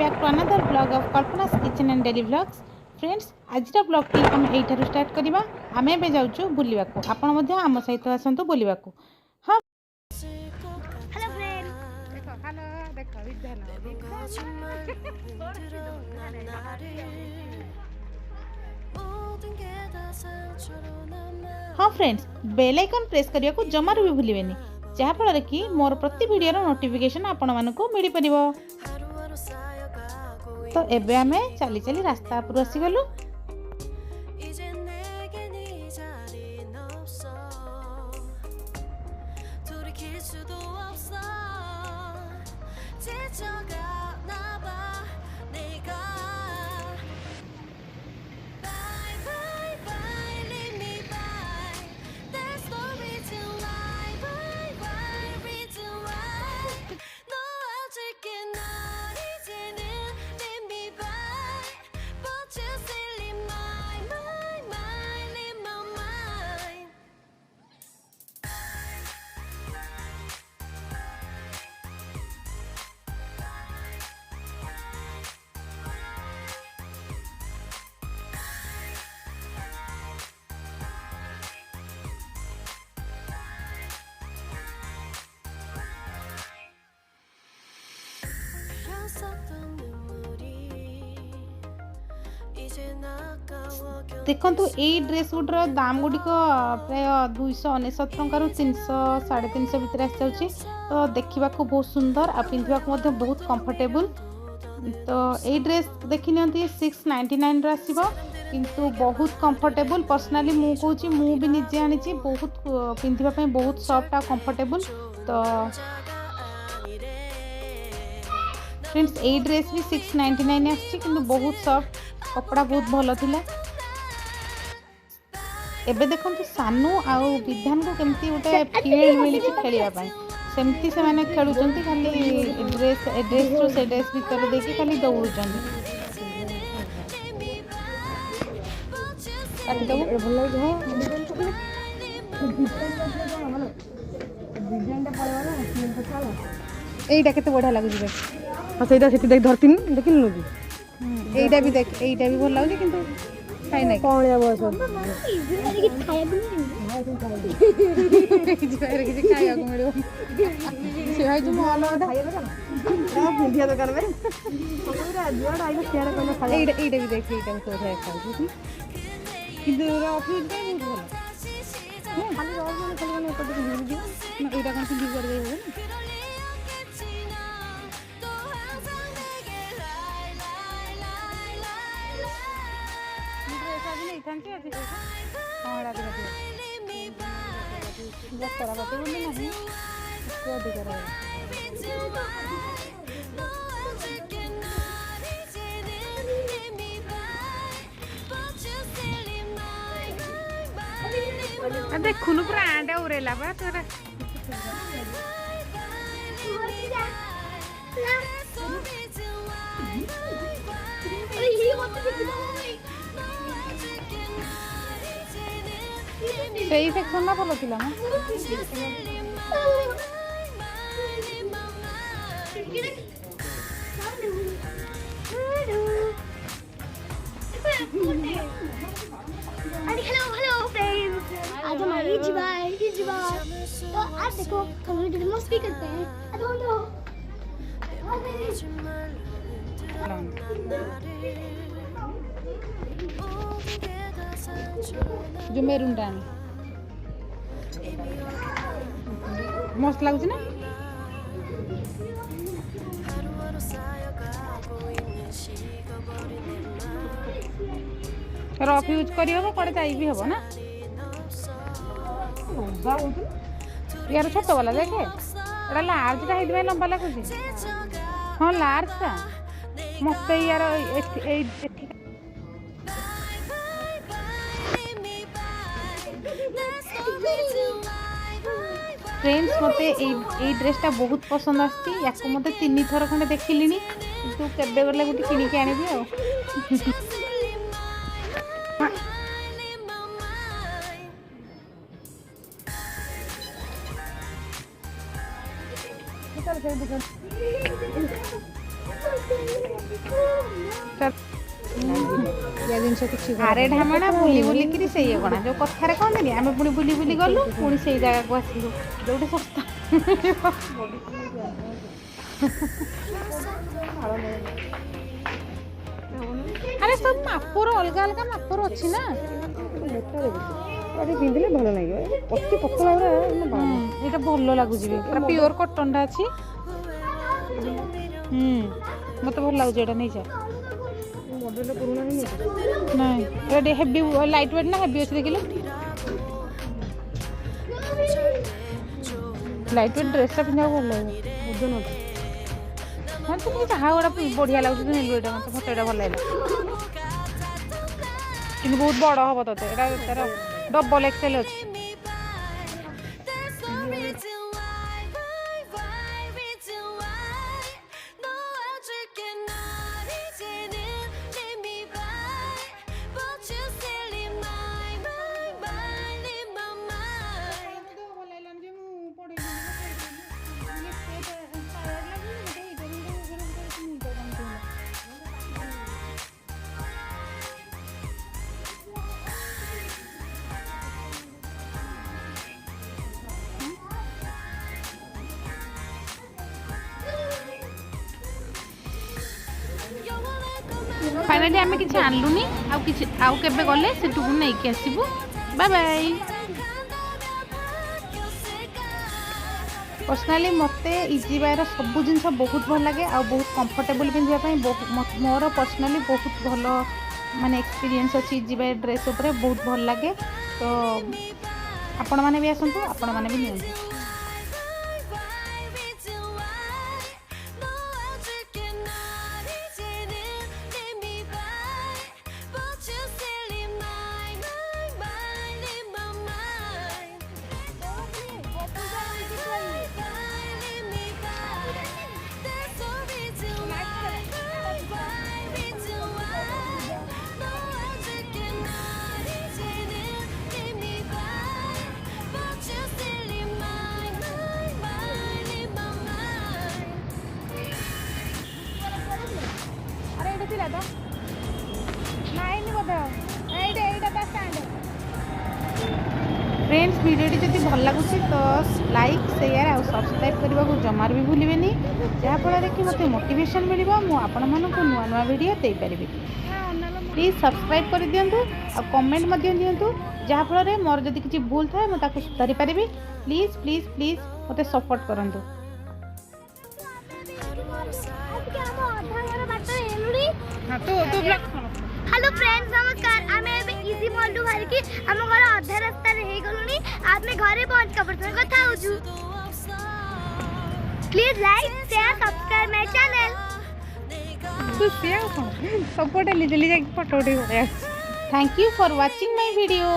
Back to another blog of Kalpana's kitchen and daily vlogs. Friends आज blog टी आम यू स्टार्ट करवा। आम ए जाऊँ बुलवा आपण आम सहित आसतु बुलवा। हाँ हेलो फ्रेंड देखो हेलो देखो हाँ फ्रेंड्स बेल आइकन प्रेस करने को जमार भी भूलें जहाँफल कि मोर प्रति वीडियो नोटिफिकेशन आपण मानक मिल पार। तो एबे आमे चली चली रास्ता पर आसीगलु। देखु यही ड्रेस गुड्र दाम गुड़िक प्राय 299 टंका 300 350 भितर आसी जाऊँगी। तो देखा बहुत सुंदर आ पिंधा बहुत कंफर्टेबल। तो यही ड्रेस देखी नि 699 आसो किंतु बहुत कंफर्टेबल। पर्सनाली मु कहूँ मु भी निजे आनी बहुत पिंधापी बहुत सॉफ्ट आ कंफर्टेबल। तो फ्रेंड्स यही ड्रेस भी 699 आसी कि बहुत सॉफ्ट कपड़ा बहुत भल थिला। एबे देखो सानू आउ विधान को केमती गोटे फील्ड मिली खेलवाई सेमती से माने खेलुचंती खाली ड्रेस ड्रेस से ड्रेस भीतर देखी खाली दौड़ एटा केते बढ़िया लागुची देख। हां सेटा सेठी देख धरतिन देखिलनु कि एटा भी देख एटा भी भल लागुची किंतु खाई नहीं कौन या बस किसी खाया को मिलो से भाई तुम वाला था पिंधिया दुकान में पूरा जुआड़ा आइलो शेयर करनो खाली एटा भी देख एटा तो है खाऊ किंतु ऑफिस में बहुत भल खाली रोज में खाली ऊपर से गिर दियो ना एटा कौन सी कर दे होगा देखुनु पूरा आंडा उरेला बा तोरा सही सेक्शन ना भल थिला ना हेलो हेलो फ्रेंड्स आज हमारी जीवा तो आज देखो हम डेमो भी करते हैं जो मेरून डाल मस्त लगुच ना रफ यूज कर कड़े जाई भी हम ना यार छोट वाला देखे एटा लार्ज टा है लंबा लगुच। हाँ लार्ज टा मत यार फ्रेंड्स मते ए ड्रेसटा बहुत पसंद आसी या मत 3 थर खंडे देखिली तू केबे गले गोटे किनिक आनिबी आ ଜିନିଷ କିଛି ଆରେ ଢାମଣା ବୁଲି ବୁଲିକିରି ସେଇ ଗଣା ଯୋଉ କଥାରେ କହନ୍ତିନି ଆମେ ପୁଣି ବୁଲି ବୁଲି ଗଲୁ ପୁଣି ସେଇ ଜାଗାକୁ ଆସିଲୁ ଯୋଉଠି ଶସ୍ତା ଆରେ ସବୁ ମାପର ଅଲଗା ଅଲଗା ମାପର ଅଛି ନା ପିନ୍ଧିଲେ ଭଲ ଲାଗିବ ଅତି ପତଳା ଏଇଟା ଭଲ ଲାଗୁଛି ବି ପୁରା ପିଓର କଟନଟା ଅଛି ମତେ ଭଲ ଲାଗୁଛି ଏଇଟା ନେଇଯା ମଡେଲଟା ପୁରୁଣା ହେଇନି ନାଇଁ ଏଇଟା ହେଭି ଲାଇଟ୍ ୱେଟ୍ ନା ହେଭି ଅଛି ଦେଖିଲୁ ଲାଇଟ୍ ୱେଟ୍ ଡ୍ରେସଟା ପିନ୍ଧିବାକୁ ଭଲ ଲାଗିବ ଓଜନ ଅଛି ହଁ ତୁ ଯାହା ଗୁଡ଼ା ବଢ଼ିଆ ଲାଗୁଛି ତୁ ନେଲୁ ଏଇଟା ମୋତେ ଫଟୋ ଏଇଟା ଭଲ ଲାଗିଲା କିନ୍ତୁ ବହୁତ ବଡ଼ ହବ ତତେ ଏଇଟା ତାର ଡବଲ ଏକ୍ସେଲ୍ ଅଛି फाइनाली आम कि आनलुनी आउ केबे गले सेठू नहीं आसबू बाय बाय पर्सनाली मते इजी बायर सब जिनस बहुत भल लगे आ बहुत कंफर्टेबल पिंधापी मोर पर्सनाली बहुत भल माने एक्सपीरियंस अच्छी इजी बायर ड्रेस उपरे बहुत भल लगे तो आपण मैंने भी आसतु आपण मैंने भी नियंतु फ्रेंड्स वीडियोटी जब भल लगुच तो लाइक शेयर और सब्सक्राइब करने को जमार भी भूलें जहाँफल कि मत मोटिवेशन मिल आपण मानक नुआ नुआ वीडियो दे पारि प्लीज सब्सक्राइब कर दिंतु और कमेंट दिंतु जहाँफल मोर जदि किसी भूल थाए मुझे सुधारी पारि प्लीज प्लीज प्लीज मत सपोर्ट करूँ हेलो फ्रेंड्स नमस्कार आम इजी मॉल टू बाहर की आम घर अधा रास्ता रही गलुनी आमे घरे पहुंच का पर्सन कथा होजु please like share subscribe my channel खुशी सपोर्ट ले जल्दी जाके फोटो उठे thank you for watching my video.